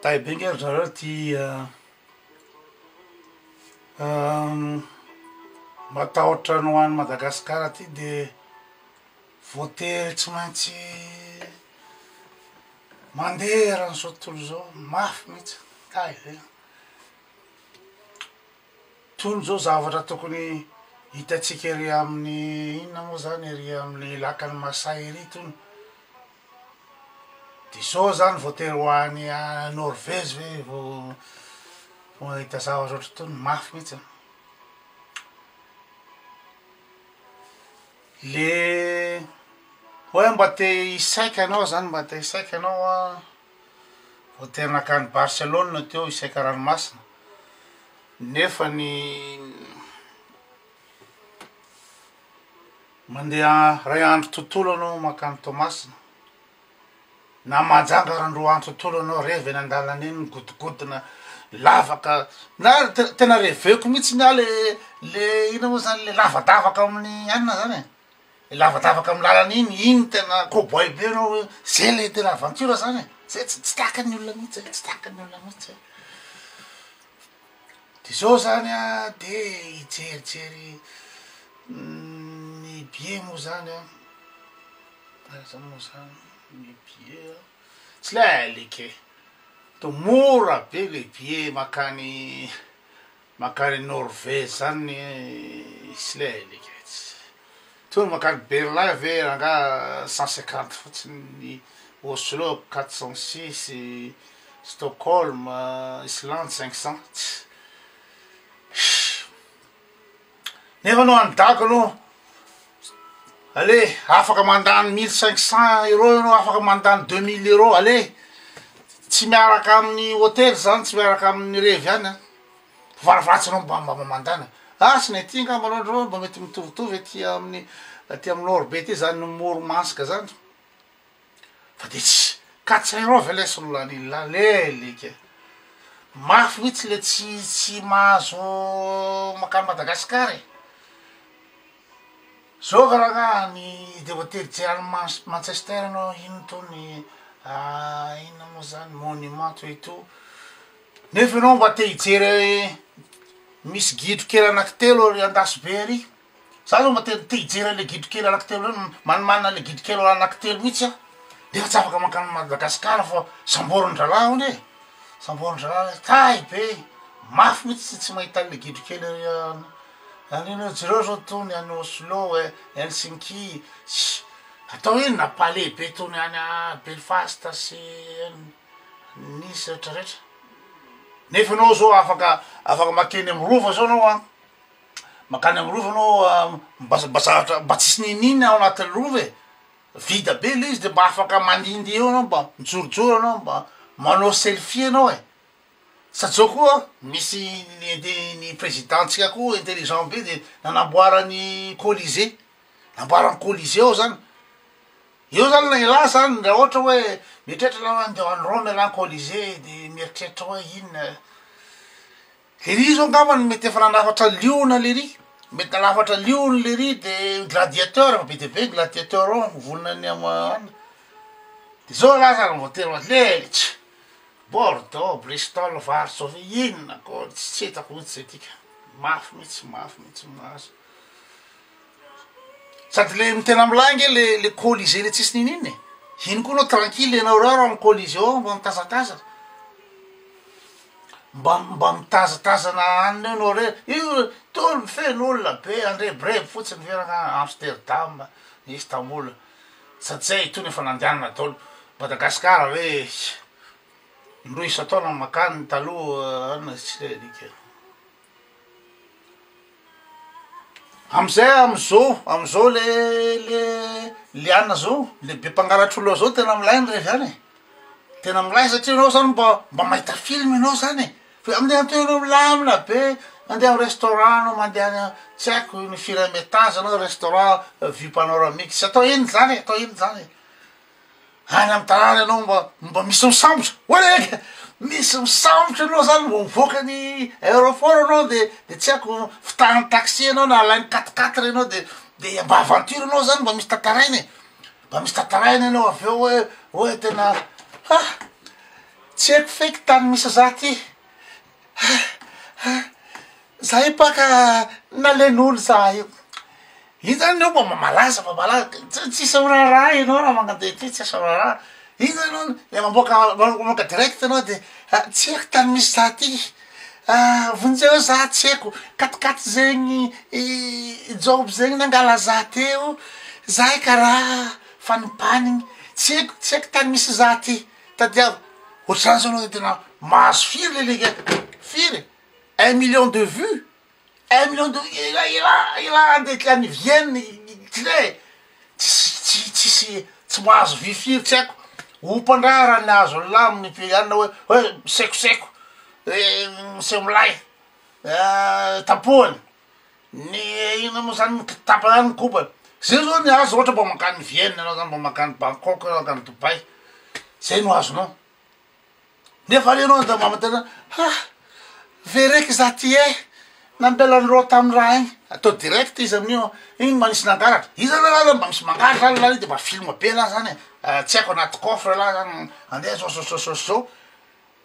Taibengel zareo ty matahotra ny ho an'ny Madagasikara ty de voatery tsy maintsy mandeha raha zao tontolo zao mafy mihitsy kay zay toy zao zavatra tokony hitatsika ery amin'ny inona moa zany ery amin'ny lakan'ny Masay ery tony de zao zany voatery ho any Norvezy hoe vo mahita zavatra ohatry tony mafy mihitsy le hoe mba te hisaika anao zany mba te hisaika anao voatery nakany Barcelone teo hisaika ranomasina nefa ny mandeha ray andro tontolo anao makany Tomasina na majanga randro andro tontolo anao revy eny andalana eny godigodina lavaka na tena reveko mihitsy na le ina moa zany le lavadavaka amin'ny anina zany le lavadavaka amin'ny lalana iny tena cowboy be anao zay le tena aventure zany zay tsy takan'ny olona mihitsy tsy takan'ny olona mihitsy de zao zany de hijerijery ny bie moa zany aza moa zany ny bie tsy le alike to mora be le bie makany Norvezy zany tsy le alike to makany Berlin ve ranga 150 fotsiny Oslo 406 Stockholm Islande 500 nefa anao andako anao ale afaka mandany 1500 € anao afaka mandany 2000 € ale tsy miaraka amin'ny hôtely zany tsy miaraka amin'ny revy any varavaratsy anao mba mandany sy ne ty ngamba anao mba mety mitovitovy aty amin'ny Nord-be ty zany Murmansk zany fa de tsy 400 € lesony anila lelika mafy mihitsy le tsy mahazo makany Madagasikara zao karaha ny de voatery jery Manchester anao ino tony ina moa zany monument toito nefa anao mba te hijery misy gidro kely anankitelo Andasibe ery za zao mba te hijery le gidro kely anankitelo manimanina le gidro kely anankitelo mihitsy defa tsy afaka makany Madagasikara fa Samborindralà ony Samborindralà tay be mafy mihitsy tsy mahita le gidro kely anino jereo zao tony any Oslo Helsinki atao iny na palais be tony any Belfast sy Nice rehetrarehetra nefa anao zao afaka makeny amy rova zao anao makany amy rova anao mba tsisy ninina ao anatin'ny rova vida be le izy de mba afaka mandindy eo anao mba mijorojoro anao mba manao selfie anao sady zao koa misy ny présidentsika koa intelligent be de nanamboarany Colisée namboarany Colisée ao zany eo zany la ela zany raha ohatra hoe mieritreritra la andeha any Rome la Colisée de mieritreritra hoe inona lery zao angambany mety efa nanafatra liona lery mety nanafatra liona lery de gladiateur be de be gladiateur ao vononany any de zao la zany voatery lelitsy Bordeaux Bristol Varsovie inona koa tsy hitako mihitsy zay tika mafy mihitsy mahazo sady le tena milangy le Colisée le tsisy ninina iny koa anao tranquille anao raha amy Colisée ao mba mitazatazana mba mitazatazana anina anao re io tolo mifeno olona be andrebreby fotsiny verana Amsterdam Istanbul sady zay tony efa nandehanana daholo Madagasikara hoe indroa isa-taona makany taloha anina tsy le alika amizao le anina zao le be mpangalatry zao tena milay ny revy any tena milay satria anao zany mba mahita film anao zany fa amin'y antoanao milamina be mandeha amy restaurant anao mandeha tsy haiko ny firème étage anao restaurant vue panoramique tsy atao iny zany any amy tanàna anao mba misy misambotra oe misy misambotra anao zany mba mivoaka ny aéroport anao de tsy haiko fitahany taxi anao na alainy 4x4 anao de mba aventure anao zany mba misy tatarainy anao aveo hoe tena tsy haiko feky tany misy za ty za ipaka nalen'olo za io iny zany eo mba mamalaza tsisy raha ianao raha mangandeha ty tsy asa raha iny zany anao le mamoaka direct anao de tsy haiko tany misy za ty vonjeo za tsy haiko katikaty zegny job zegny nangala za teo za karaha fanimpaniny tsy haiko tany misy za ty tadiavo ohatrany zao anao tena mahazo firy leleka firy 1 million de vues 1 million de ila ndeky any Vienne tle tsisy tsy mahazo vy firy tsy haiko ompandraha raha nahazo la amin'ny pays any na hoe sekoseko seho milay tapohany ny ina moa zany tapany kopa zay zao ny azo ohatra mba makany Vienne anao zany mba makany Bangkok makany Dubai zay no azonao nefa alenao da mamatena vereky za ty nambelanyreo tamy raha igny atao direct izy amin'io igny manisy nangaratra izy zany mba misy mangaratra any la de mba film be la zany tsy haiko anaty coffre la zany andeha zao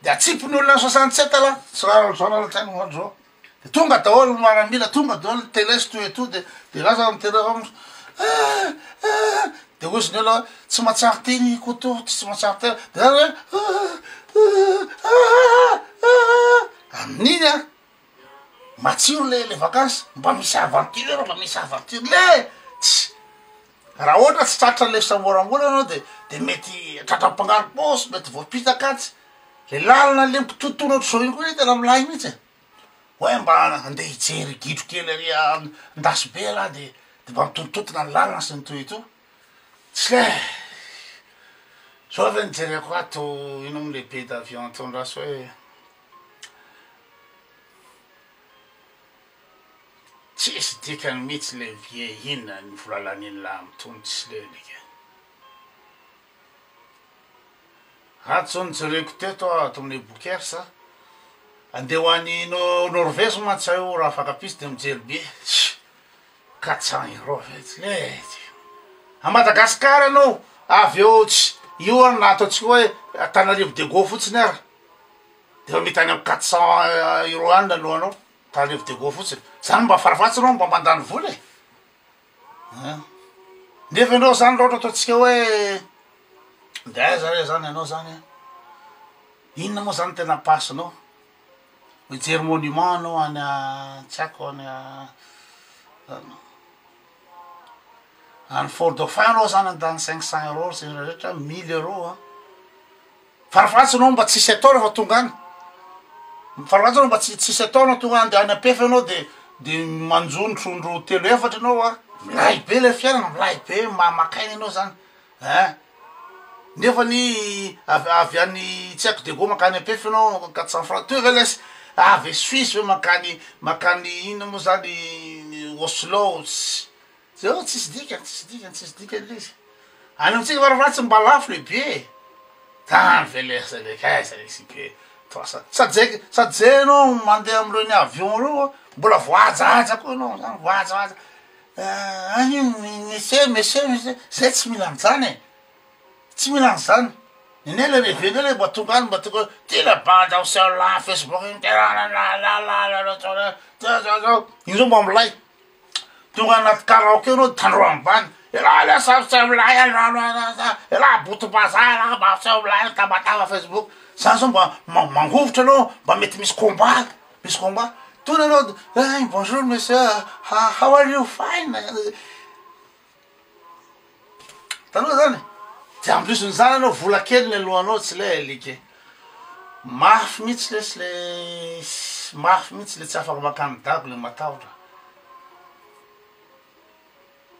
de atsipiny olona 67 la tsainy hoandro de tonga daholo maramila tonga daholo teles to et tout de la zany tena de oziny aloha tsy matsary teny koto tsy matsary teny de zany amin'iny matsiro le vakansy mba misy aventure mba misy aventure le tsy raha ohatra tsy tratra le samorambola anao de mety tratram-pangano posy mety voapitakatsy le lalana le mpitotono ohatry zao iny koa tena milay mihitsy hoe mba andeha hijery gidro kely ary ndasy be la de mba mitonitotona ny lalana sy ny toy to tsy le zao avy nijereko ato ino amy le be d'avion to ndraso hoe tsisy dikany mihitsy le vie ina ny volalan'iny la mitony tsy le lika ato zao nijereko teto ato amin'ny Bokersa andeha ho any Norvège mantsy io raha afakapisy de mijery be 400 € vetsy le a Madagasikara anao avy eo tsy io na ataotsika hoe Antananarivo de Go fotsiny ary de mety any amy 400 € any alohanao Antananarivo de Go fotsiny zany mba farafatsy anao mba mandany vola nefa anao zany loatra ataotsika hoe de aiza zany anao zany inona moa zany tena pasinao mijery monument anao any tsy haiko any Fort Dauphin anao zany andany 500 € sy rehetra 1000 € farafatsy anao mba tsisy atao rehefa tonga any farafatsy anao mba tsisy atao anao tonga any de any ampefy anao de manjony trondro telo efatra anao milay be le fiainana milay be makainy anao zany nefa ny avy any tsy haiko de Go makany ampefy anao 400 francs to veles avy Suisse hoe makany ino moa zany Oslo zao tsisy dikany le izy any amitsika farafatsy mba lafo lehibe tany velesa le kaiza izy be sady zay anao mandeha amreo ny avion reo mbola voajaja koa anao zany voajaja monsieur zay tsy mila an'izany tsy mila an'izany nene le reveny le mba tonga any mba tonga tena banda ao la Facebook iny iny zao mba milay tonga anaty karaoke anao tandro ambany ela sa milay ela boto-bazara mba sa milay tabataba Facebook zany zao mba mangovotra anao mba mety misy combat tona anao bonjour monsieur how are you fine tanao zany de en plus nizany anao vola kely ny alohanao tsy le like mafy mihitsy le tsy afaka makany dago le matahotra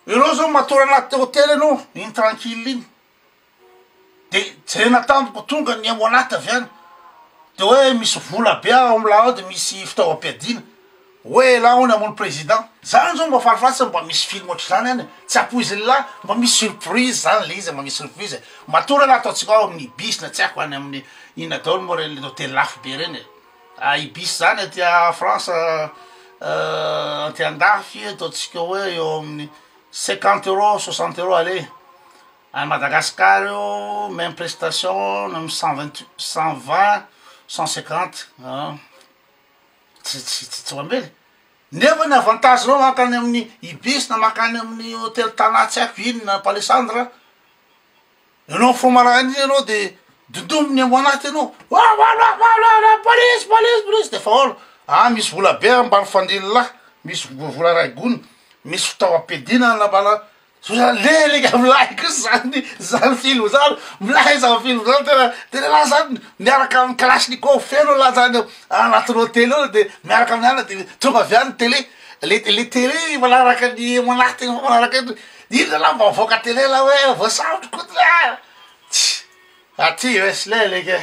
ianao zao matory anaty hôtely anao iny tranquille iny de zay natamboko tonga ny amo anaty avy any de hoe misy vola be ao amla ao de misy fitaovam-piadina hoe la ony amony président zany zao mba farafatsy mba misy film ohatry zany any tsy apoizy la mba misy surprise zany le izy mba misy surprise matory la ataotsika ao amin'ny bis na tsy haiko any amin'ny ina daholo moa reny hôtely lafo be reny i bis zany atya France aty andafy ataotsika hoe eo amin'ny 50 € 60 € ale à Madagascar io même prestation amy 120 150 tsy ambely nefa ny avantage reo makany amin'ny ibis na makany amin'ny hôtel tana tsy haiko inona palesandra ianao fomarany ianao de dodominy ambo anaty ianao police de fa olo misy vola be ambany fandriny misy vola raigony misy fitaova am-piadina nabala leleka milahy kosa zany film zany milahy zany film zany tena la zany miaraka amy kalasnikov feno la zany anatin'ny hôtely ao de miaraka amin'ny ana de tonga avy any télé le télé manaraka ny manaty manaraka ino la mavoaka télé la hoe voasarotro koa aty es leleka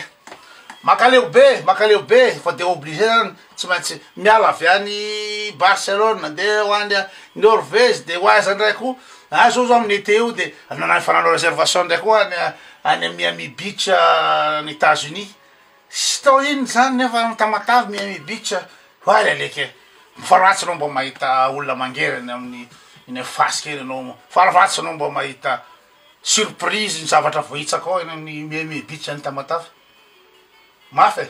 makaleo be fa de obligé zany tsy maintsy miala avy any Barcelone de hoany Norvège de hoaiza ndraiky ko zao zao amin'ny été io de nanay fananao réservation ndraiky koa any Miami Beach ny États-Unis sy tao iny zany nefa tamatavy Miami Beach hoay leleka mifaratsy anao mbo mahita olona mangeriny amin'ny iny fasiky eny anao faravatsy anao mbo mahita surprise ny zavatra vohitsaka ao eny amin'ny Miami Beach any tamatavy mafy